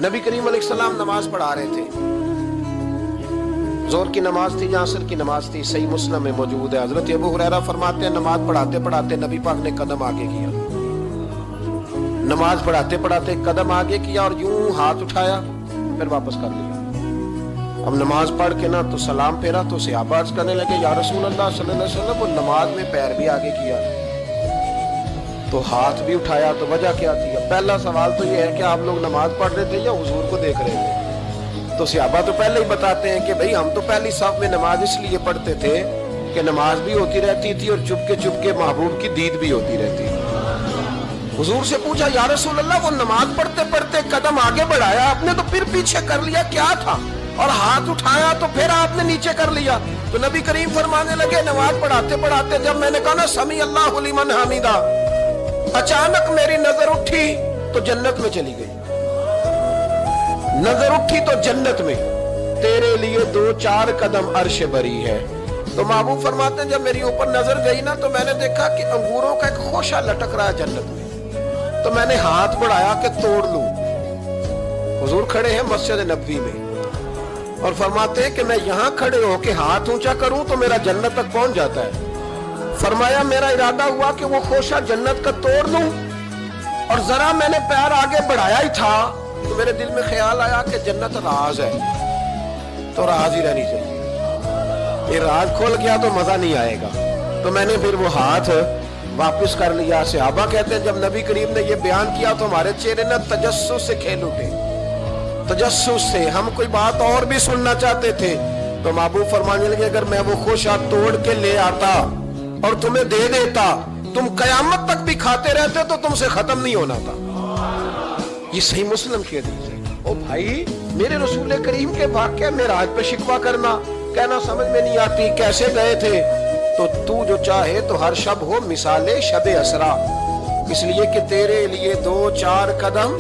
نبی کریم علیہ السلام نماز پڑھا رہے تھے، ظہر کی نماز تھی یا عصر کی نماز تھی، صحیح مسلم میں موجود ہے۔ حضرت ابو ہریرہ فرماتے ہیں نماز پڑھاتے پڑھاتے نبی پاک نے قدم آگے کیا، نماز پڑھاتے پڑھاتے قدم آگے کیا اور یوں ہاتھ اٹھایا پھر واپس کر لیا۔ اب نماز پڑھ کے نا تو سلام پھیرا تو صحابہ عرض کرنے لگے یا رسول اللہ صلی اللہ علیہ وسلم، وہ نماز میں پیر بھی آگے کیا تو ہاتھ بھی اٹھایا، تو وجہ کیا تھی؟ پہلا سوال تو یہ ہے کہ آپ لوگ نماز پڑھ رہے تھے یا حضور کو دیکھ رہے تھے؟ تو صحابہ تو پہلے ہی بتاتے ہیں کہ بھئی ہم تو پہلی صف میں نماز اس لیے پڑھتے تھے کہ نماز بھی ہوتی رہتی تھی اور چپ کے محبوب کی دید بھی ہوتی رہتی تھی۔ حضور سے پوچھا یا رسول اللہ وہ نماز پڑھتے پڑھتے قدم آگے بڑھایا آپ نے تو پھر پیچھے کر لیا، کیا تھا؟ اور ہاتھ اٹھایا تو پھر آپ نے نیچے کر لیا۔ تو نبی کریم فرمانے لگے نماز پڑھاتے پڑھاتے جب میں نے کہا نا سمیع اللہ لمن حمیدہ، اچانک میری نظر اٹھی تو جنت میں چلی گئی، نظر اٹھی تو جنت میں، تیرے لیے 2-4 قدم عرش بری ہے۔ تو محبوب فرماتے ہیں جب میری اوپر نظر گئی نا تو میں نے دیکھا کہ انگوروں کا ایک خوشہ لٹک رہا ہے جنت میں، تو میں نے ہاتھ بڑھایا کہ توڑ لوں۔ حضور کھڑے ہیں مسجد نبوی میں اور فرماتے ہیں کہ میں یہاں کھڑے ہو کے ہاتھ اونچا کروں تو میرا جنت تک پہنچ جاتا ہے۔ فرمایا میرا ارادہ ہوا کہ وہ خوشہ جنت کا توڑ لوں، اور ذرا میں نے پیر آگے بڑھایا ہی تھا تو میرے دل میں خیال آیا کہ جنت راز ہے تو راز ہی رہنی چاہیے، یہ راز کھول گیا تو مزہ نہیں آئے گا، تو میں نے پھر وہ ہاتھ واپس کر لیا۔ صحابہ کہتے ہیں جب نبی کریم نے یہ بیان کیا تو ہمارے چہرے نے تجسس سے کھیل اٹھے، تجسس سے ہم کوئی بات اور بھی سننا چاہتے تھے۔ تو محبوب فرمانے لگے اگر میں وہ خوشہ توڑ کے لے آتا اور تمہیں دے دیتا تم قیامت تک بھی کھاتے رہتے تو تم سے ختم نہیں ہونا تھا۔ یہ صحیح مسلم کی حدیث ہے۔ او بھائی میرے رسول کریم کے واقعہ معراج پہ شکوہ کرنا، کہنا سمجھ میں نہیں آتی کیسے گئے تھے، تو جو چاہے تو ہر شب ہو مثال شب اسرا، اس لیے کہ تیرے لیے 2-4 قدم